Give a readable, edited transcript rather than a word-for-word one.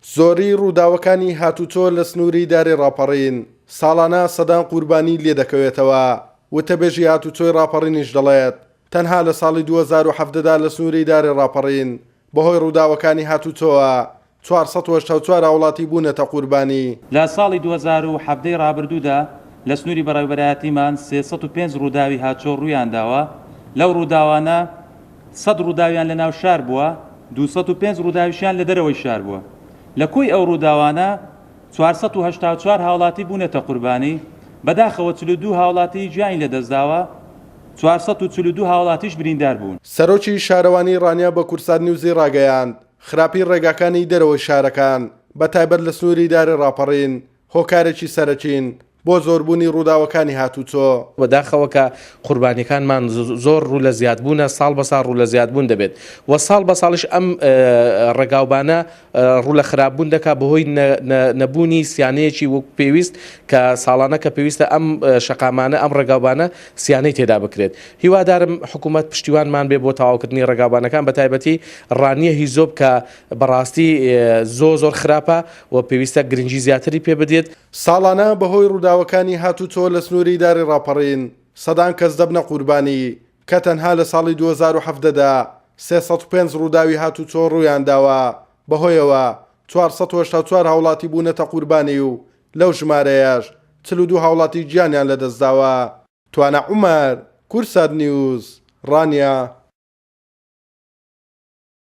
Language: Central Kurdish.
زۆری ڕووداوەکانی هاتوچۆ لە سنووری دارێ ڕاپەڕین ساڵانە سەدان قوربانی لێ دەکەوێتەوە. وتەبێژی هاتوچۆی ڕاپەڕینیش دەڵێت تەنها لە ساڵی 2017دا لە سنووری دارێ ڕاپەڕین بەهۆی ڕووداوەکانی هاتوچۆوە 484 وڵاتی بوونەتە قوربانی. لە ساڵی 2017 ڕابردوودا لە سنووری بەڕێوەبەرایەتیمان 305 ڕووداوی هاتچۆ ڕوویان داوە. لەو ڕووداوانە 100 ڕووداویان لە ناو شار بووە، 205 ڕووداویشیان لە دەرەوەی شار بووە. لە کۆی ئەو ڕووداوانە 484 هاوڵاتی بوونەتە قوربانی، بەداخەوە 42 هاوڵاتی گیانی لەدەستداوە، 442 هاوڵاتیش بریندار بوون. سەرۆکی شارەوانی ڕانیا بە کورسات نیوزی ڕاگەیاند خراپی ڕێگاکانی دەرەوەی شارەکان بەتایبەت لە سنووری دارێ ڕاپەڕین هۆکارێکی سەرەکین بۆ زۆربوونی ڕووداوەکانی هاتوچۆ. بەداخەوە کە قوربانیەکانمان زۆر ڕوو لە زیادبوونە، ساڵ بە ساڵ ڕوو لە زیادبوون دەبێت و ساڵ بە ساڵش ئەم ڕێگاوبانە ڕوو لە خراپبوون دەکات بەهۆی نەبوونی سیانەیەکی وەک پێویست کە ساڵانە کە پێویستە ئەم شەقامانە ئەم ڕێگاوبانە سیانەی تێدا بکرێت. هیوادارم حکوومەت پشتیوانمان بێ بۆ تەواوکردنی ڕێگاوبانەکان بەتایبەتی ڕانیە هیزۆب کە بەڕاستی زۆر خراپە و پێویستە گرنگی زیاتری پێ بدێت. ساڵانە بەهۆی ڕووداوەکانی هاتوچۆ لە سنووری دارێ ڕاپەڕین سەدان کەس دەبنە قوربانی کە تەنها لە ساڵی 2017دا 305 ڕووداوی هاتوچۆ ڕوویان داوە. بەهۆیەوە 484 هاوڵاتی بوونەتە قوربانی و لەو ژمارەیەش 42 هاوڵاتی گیانیان لەدەستداوە. توانە عومەر، کورسات نیوز، ڕانیا.